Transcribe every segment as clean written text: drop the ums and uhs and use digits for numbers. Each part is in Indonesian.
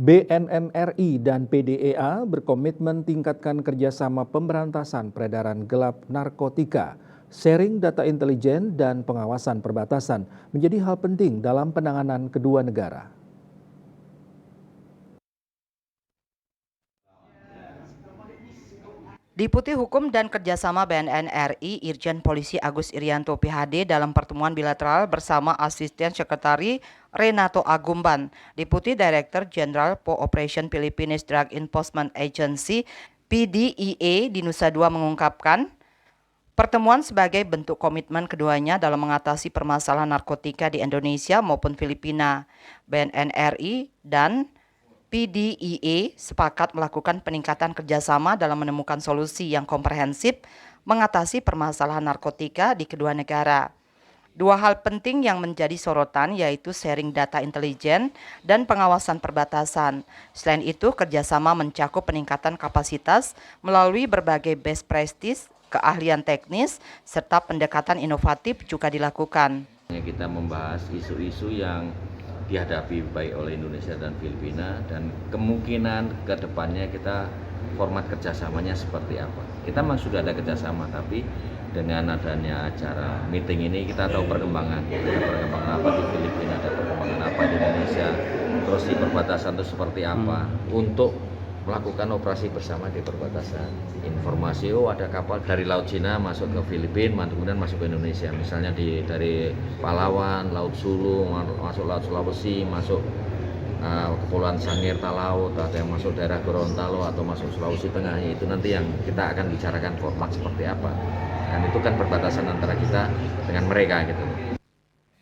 BNN RI dan PDEA berkomitmen tingkatkan kerjasama pemberantasan peredaran gelap narkotika. Sharing data intelijen dan pengawasan perbatasan menjadi hal penting dalam penanganan kedua negara. Deputi Hukum dan Kerjasama BNN RI Irjen Polisi Agus Irianto PhD dalam pertemuan bilateral bersama Asisten Sekretari Renato Agumban, Deputi Director General Po-Operation Philippines Drug Enforcement Agency PDEA di Nusa Dua mengungkapkan, pertemuan sebagai bentuk komitmen keduanya dalam mengatasi permasalahan narkotika di Indonesia maupun Filipina. BNN RI dan PDEA sepakat melakukan peningkatan kerjasama dalam menemukan solusi yang komprehensif mengatasi permasalahan narkotika di kedua negara. Dua hal penting yang menjadi sorotan yaitu sharing data intelijen dan pengawasan perbatasan. Selain itu, kerjasama mencakup peningkatan kapasitas melalui berbagai best practice, keahlian teknis, serta pendekatan inovatif juga dilakukan. Kita membahas isu-isu yang dihadapi baik oleh Indonesia dan Filipina, dan kemungkinan ke depannya kita format kerjasamanya seperti apa. Kita memang sudah ada kerjasama, tapi dengan adanya acara meeting ini kita tahu perkembangan apa di Filipina, ada perkembangan apa di Indonesia, terus di perbatasan itu seperti apa untuk melakukan operasi bersama di perbatasan. Informasi, ada kapal dari Laut Cina masuk ke Filipina, kemudian masuk ke Indonesia. Misalnya dari Palawan, Laut Sulu, masuk Laut Sulawesi, masuk Kepulauan Sangir, Talaut, ada yang masuk daerah Gorontalo atau masuk Sulawesi Tengah. Itu nanti yang kita akan bicarakan format seperti apa. Dan itu kan perbatasan antara kita dengan mereka gitu.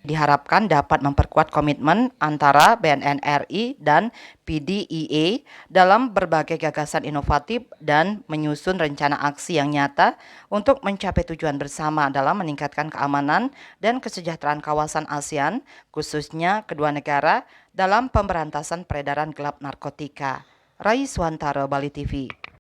Diharapkan dapat memperkuat komitmen antara BNN RI dan PDEA dalam berbagai gagasan inovatif dan menyusun rencana aksi yang nyata untuk mencapai tujuan bersama dalam meningkatkan keamanan dan kesejahteraan kawasan ASEAN, khususnya kedua negara dalam pemberantasan peredaran gelap narkotika. Rai Suwantara, Bali TV.